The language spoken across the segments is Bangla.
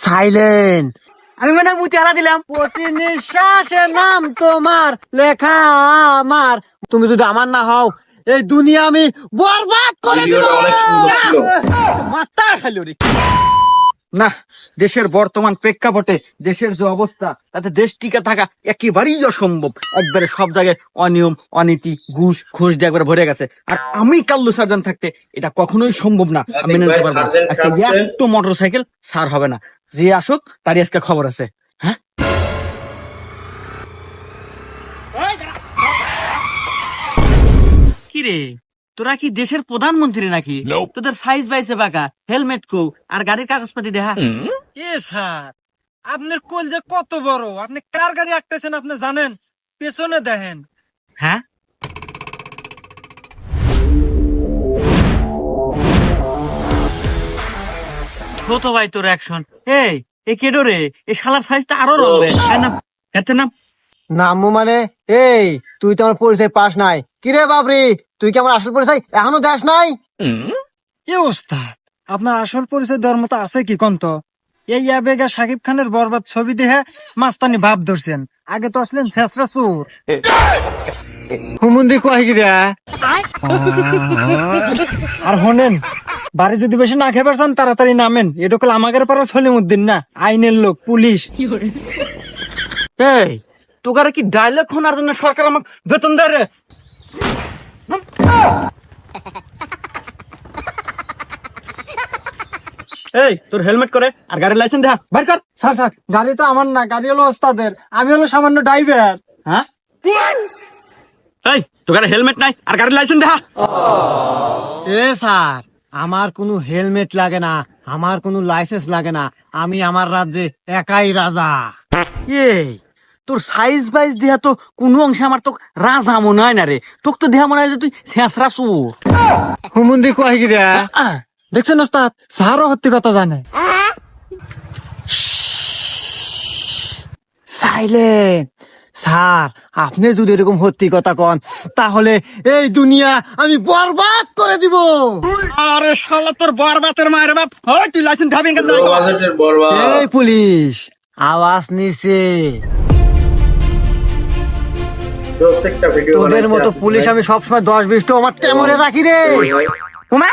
সাইলেন্ট। আমি মনে হয় মুতি হালা দিলাম। প্রতি নিঃশ্বাসে নাম তোমার লেখা আমার। তুমি যদি আমার না হও এই দুনিয়া আমি বরবাদ করে দিব। ভিডিওটা অনেক সুন্দর ছিল। মাথা খাইলো রে। না, দেশের বর্তমান প্রেক্ষাপটে দেশের যে অবস্থা তাতে দেশ টিকে থাকা একেবারেই অসম্ভব। একবারে সব জায়গায় অনিয়ম, অনীতি, ঘুষ দিয়ে একবারে ভরে গেছে। আর আমি কাল্লু সার্জন থাকতে এটা কখনোই সম্ভব না। আমি মেনে নিতে পারবো না। আজকে একটা মোটরসাইকেল সার হবে না। যে আসুক তারই আজকে খবর আছে। হ্যাঁ, কি রে, তোরা কি দেশের প্রধানমন্ত্রী নাকি? তোদের সাইজ বাইছে বাঁকা, হেলমেট কো আর গাড়ির কাগজপাতি দেখা। এ স্যার, আপনার কোল যে কত বড়, আপনি কার গাড়ি আঁকতেছেন আপনি জানেন? পেছনে দেখেন। হ্যাঁ, ছোট ভাই তোর অ্যাকশন। এই কেডো রে, এই শালার সাইজটা আরো লম্বে। নাম এতে নাম নামু মানে এই তুই তো আমার পরিচয় পাস নাই। কিরে বাবরি, তুই কি আমার আসল পরিচয় এখনো দেশ নাই? এ ওস্তাদ, আপনার আসল পরিচয় দেওয়ার মতো আছে কি কন্ত? এই আবেগা সাকিব খানের বরবাদ ছবি দেখে মাস্তানি ভাব ধরছেন। আগে তো আসলেন ছেসরা চোর। হুমুন্দি কয় গিরা। আর হনেন, বাড়ি যদি বেশি না খেয়ে পারতাম তাড়াতাড়ি নামেন। এটা কল আমাদের পাড়া সলিমুদ্দিন না, আইনের লোক, পুলিশ। এই তোকারে কি ডায়লগ শোনার জন্য সরকার আমাকে বেতন দেয় রে? এই তোর হেলমেট করে আর গাড়ির লাইসেন্স দেখা বাইর কর। স্যার স্যার, গাড়ি তো আমার না, গাড়ি হলো ওস্তাদের, আমি হলো সামান্য ড্রাইভার। হ্যাঁ, এই তোকারে হেলমেট নাই আর গাড়ির লাইসেন্স দেখা। এ স্যার, আমার কোনো হেলমেট লাগে না, আমার কোনো লাইসেন্স লাগে না। আমি আমার রাজ্যে একাই রাজা। এই তোর সাইজ বাইজ দেহা তো কোন অংশে আমার তো রাজা মনে হয় না রে। তোকে তো দেহা মনে হয় যে তুই শেষরা চোর। হুমুন্দি কয় গিরা। দেখছেন ওস্তাদ, স্যারও সত্যি কথা জানে। সাইলেন্ট। স্যার, আপনি যদি এরকম সত্যি কথা কন তাহলে এই দুনিয়া আমি বরবাদ করে দিব। আরে শালা তোর বরবাতের মায়ের বাপ, ওই তুই লাইসেন্স ধাবিং কেন? লো বাজেটের বরবাদ। এই পুলিশ, আওয়াজ নিচে। জোস একটা ভিডিও তোদের বানাইছে মতো আপনি পুলিশ ভাই। আমি সবসময় 10-20টা আমার টেমরে রাখি রে। হুমা,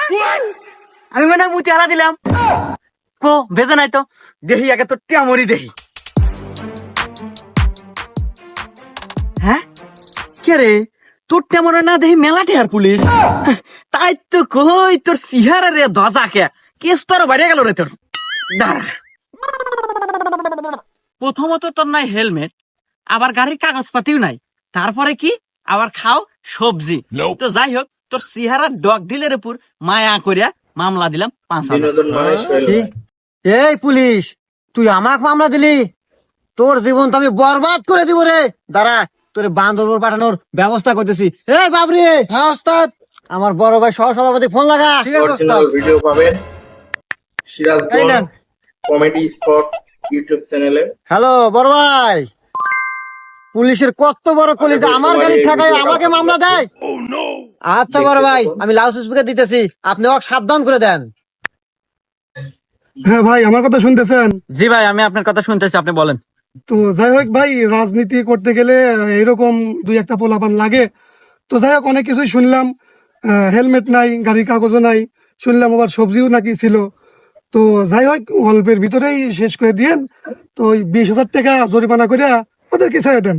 আমি মনে হয় মুতি হালা দিলাম। কো বেজে নাই তো, দেখি আগে তোর টিয়ামরি দেখি। হ্যাঁ, কে রে, তোর টিয়ামরে না দেখি মেলাটি আর পুলিশ। তাই তো কই তোর সিহারা রে ধজা কে কেস তোর বাইরে গেল রে তোর। দাঁড়া, প্রথমত তোর নাই হেলমেট, আবার গাড়ির কাগজপাতিও নাই, তারপরে কি আবার খাও সবজি। তো যাই হোক, তোর সিহারা ডগ ডিলের উপর মায়া করিয়া মামলা দিলাম 5,000। বিনোদন মানে শৈল। কি? এই পুলিশ, তুই আমাকে মামলা দিলি? তোর জীবন তো আমি বরবাদ করে দিব রে। দাঁড়া, তোর বান্দরবন পাঠানোর ব্যবস্থা করতেছি। এই বাবরি, হ্যাঁ ওস্তাদ, আমার বড় ভাই সহসভাপতি ফোন লাগা। ঠিক আছে ওস্তাদ। অরিজিনাল ভিডিও পাবেন এই সিরাজগঞ্জ নেন। কমেডি স্পট ইউটিউব চ্যানেলে। হ্যালো বড় ভাই, পুলিশের কত বড় পুলিশ আমার গাড়ি ঠাকায় আমাকে মামলা দেয়। আচ্ছা বড় ভাই, আমি লাউড স্পিকার দিতেছি, আপনি ওকে সাবধান করে দেন। হ্যাঁ ভাই, আমার কথা শুনতেছেন? জি ভাই, আমি আপনার কথা শুনতেছি, আপনি বলেন। তো যাই হোক ভাই, রাজনীতি করতে গেলে এরকম দুই একটা পোলাপান লাগে। তো যাই হোক, অনেক কিছুই শুনলাম। হেলমেট নাই, গাড়ির কাগজও নাই, শুনলাম আবার সবজিও নাকি ছিল। তো যাই হোক, অল্পের ভিতরেই শেষ করে দিয়েন। তো ওই 20,000 টাকা জরিমানা করে ওদেরকে ছেড়ে দেন।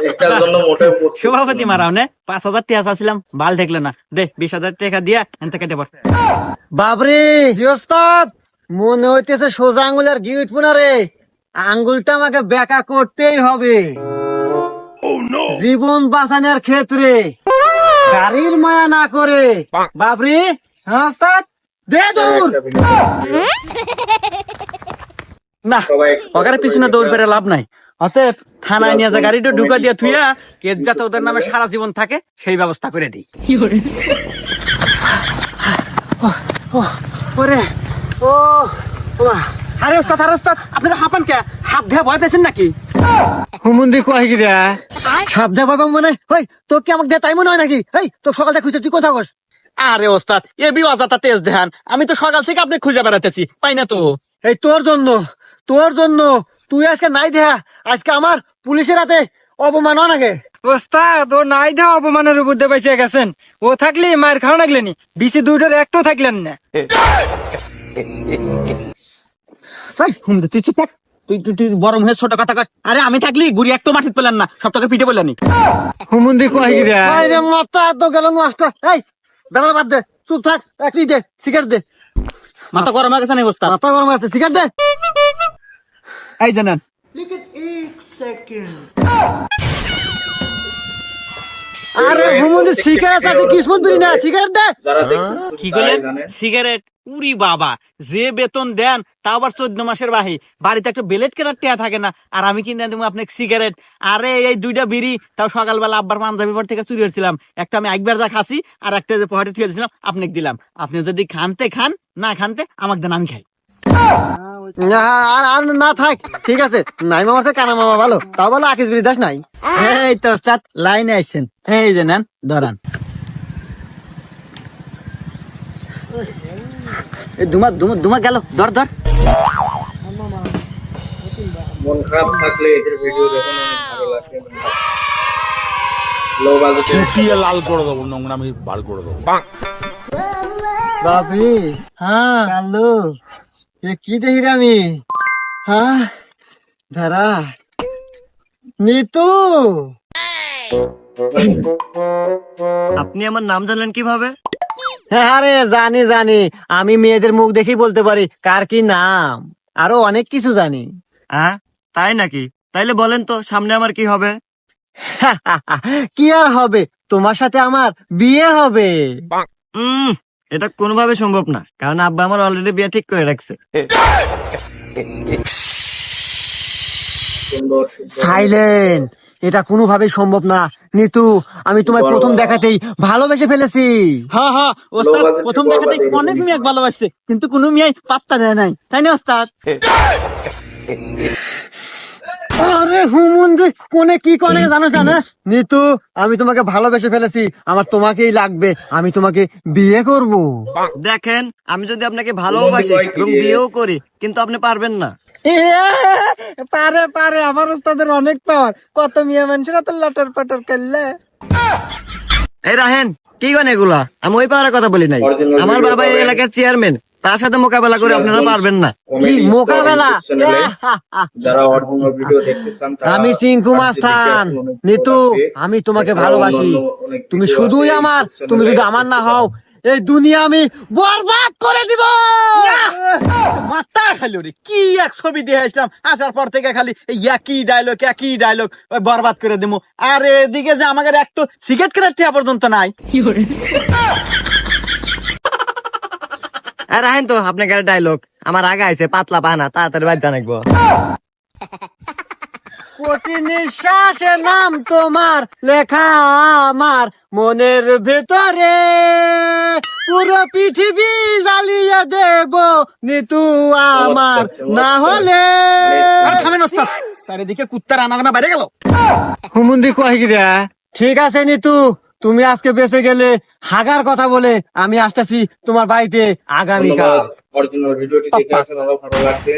একটার জন্য মোটেও প্রস্তুত সভাপতি ছিলাম না। মারাও নে 5,000 টাকা চাচ্ছিলাম, বাল দেখলে না, দে 20,000 টাকা দিয়া এনতে কেটে পড়। বাবরে, জি ওস্তাদ, মনে হইতেছে সোজা আঙ্গুলের ঘি উঠবো না রে। আঙ্গুলটা আমাকে বেঁকা করতেই হবে জীবন বাঁচানোর ক্ষেত্রে। গাড়ির মায়া না করে। বাবরি, হ্যাঁ ওস্তাদ, দে দূর। একটা ভিডিও। না, সবাই ওখানে পিছনে দৌড় পেরে লাভ নাই। অতএব থানায় নিয়ে যা গাড়িটা ঢুকা দিয়া থুইয়া কেস যাতে ওদের নামে সারা জীবন থাকে সেই ব্যবস্থা করে দিই। ওরে, ও ওমা। আরে ওস্তাদ, আপনারা হাঁপান কে? হাত ধেয়া ভয় পেয়েছেন নাকি? হুমুন্দি কয় কি রে? সাবধান বাবা, মনে হয় তো কি আমাকে দে তাই মনে হয় নাকি? এই তো সকালটা খুঁজছে, তুই কোথাও বস। আরে ওস্তাদ এবি অজাতা তেজ দেখান, আমি তো সকাল থেকে আপনি খুঁজে বেড়াতেছি, পাই না তো। এই তোর জন্য তুই আজকে নাই দেখা, আজকে আমার পুলিশের হাতে অপমান নাগে। ওস্তাদ ও নাই দেওয়া অপমানের উপর দিয়ে বেঁচে গেছেন, ও থাকলে মায়ের খাওয়া লাগলেনি, বিশি দুইটার একটু থাকলেন না। তুই চুপ থাক। তুই বরং হয়ে ছোট কথা কস। আরে আমি থাকলি গুড়ি একটু মাটিত পেলেন না, সব টাকা পিঠে পেলেনি। হুমুন্দি কয় গিরা আরে মাথা তো গেল নষ্ট। এই বেলা বাদ দে, চুপ থাক, একলি দে, সিগারেট দে। মাথা গরম হয়ে গেছে না ওস্তাদ? মাথা গরম আছে, সিগারেট দে। এই জানেন আরে হুমুন্দি সিগারেট আছে, কিসমত বিড়ি না, সিগারেট দে। যারা দেখছেন কি তারাই করলেন? জানেন। সিগারেট? উরি বাবা, যে বেতন দেন তা আবার 14 মাসের বাহি, বাড়িতে একটা বেলেট কেনার টেয়া থাকে না, আর আমি কিনে দেবো আপনাকে সিগারেট। আরে এই দুইটা বিড়ি তাও সকালবেলা আব্বার পাঞ্জাবি পর থেকে চুরি হয়েছিলাম, একটা আমি একবার যা খাসি আর একটা যে পকেটে থুয়ে দিয়েছিলাম আপনাকে দিলাম। আপনি যদি খানতে খান, না খানতে আমাকে দেন, আমি খাই। আর না থাক, ঠিক আছে। নাই মামার থেকে কানা মামা ভালো, তাও ভালো আকিস বিড়ি দাস নাই। এই তো ওস্তাদ লাইনে আসছেন, এই যে নেন ধরান। ধুমা গেল, ধর। মন খারাপ থাকলে এদের ভিডিও দেখুন, অনেক ভালো লাগবে। লো বাজেটে চুটিয়ে লাল করে দেবো, নোংরামি বার করে দেবো। বাপি, হ্যাঁ কালু, এ কি দেখি রে আমি? হ্যাঁ ধারা নিতু, আপনি আমার নাম জানলেন কিভাবে? আরে জানি, আমি মেয়েদের মুখ দেখেই বলতে পারি কার কি নাম, আরো অনেক কিছু জানি। তাই নাকি? তাইলে বলেন তো সামনে আমার কি হবে? কি আর হবে, তোমার সাথে আমার বিয়ে হবে। এটা কোনোভাবে সম্ভব না, কারণ আব্বা আমার অলরেডি বিয়ে ঠিক করে রাখছে। সুন্দর সুন্দর সাইলেন্ট, এটা কোনোভাবেই সম্ভব না। নিতু, আমি তোমায় প্রথম দেখাতেই ভালোবেসে ফেলেছি। হ্যাঁ ওস্তাদ, লো বাজেটে প্রথম বড় দেখাতে বাজেটে অনেক জিনিস। মেয়ে ভালোবাসছে, কিন্তু কোনো মেয়ে পাত্তা দেয় নাই, তাই না ওস্তাদ? আরে হুমুন্দি কোনে কি কোনে জানো নিতু, আমি তোমাকে ভালোবেসে ফেলেছি, আমার তোমাকেই লাগবে, আমি তোমাকে বিয়ে করব। দেখেন, আমি যদি আপনাকে ভালোবাসি এবং বিয়েও করি, কিন্তু আপনি পারবেন না। পারে আমার ওস্তাদের অনেক পাওয়ার, কত মিয়া মানুষের তো লটর পটর করলে। এই রাহেন, কি গান এগুলা? আমি ওই পাওয়ার কথা বলি নাই। Original আমার video বাবা এই পাবেন। এলাকার চেয়ারম্যান, তার সাথে মোকাবেলা করে আপনারা পারবেন না। কি কমেডি মোকাবেলা? চ্যানেলে যারা অরিজিনাল ভিডিও দেখতে চান তারা আমি চিঙ্কু সার্চ মাস্তান। দিয়ে অনেক নিতু, ভালো লাগবে। আমি তোমাকে এছাড়াও ভালোবাসি, অন্যান্য অনেক তুমি video শুধুই আছে আমার, YouTube তুমি যদি চ্যানেলে আমার না দেখতে হও পারেন। এই দুনিয়া আমি বরবাদ করে দিব। মাথা খালি রে, কি এক ছবি দিয়ে আসলাম, আসার পর থেকে খালি এই একই ডায়লগ, ওই বরবাদ করে দিমু। আর এদিকে যে আমাদের একটু সিগারেট কেনার টিয়া পর্যন্ত নাই। রাহেন তো, আপনার গাড়ি ডায়লগ আমার আগে আইছে, পাতলা পানা, তাড়াতাড়ি বাদ জানাকবো। প্রতি নিঃশ্বাসে নাম তোমার লেখা আমার মনের ভেতরে, পুরো পৃথিবী জ্বালিয়ে দেব নিতু আমার না হলে। আর থামেন ওস্তাদ, চারিদিকে কুত্তার আনাগোনা বাইরে গেল। হুমুন্দি কয় গিরা? ঠিক আছে নিতু, তুমি আজকে বেঁচে গেলে হাগার কথা বলে আমি আসতেছি তোমার বাড়িতে আগামীকাল। অরিজিনাল ভিডিওটি দেখে আসেন, আরো ভালো লাগবে।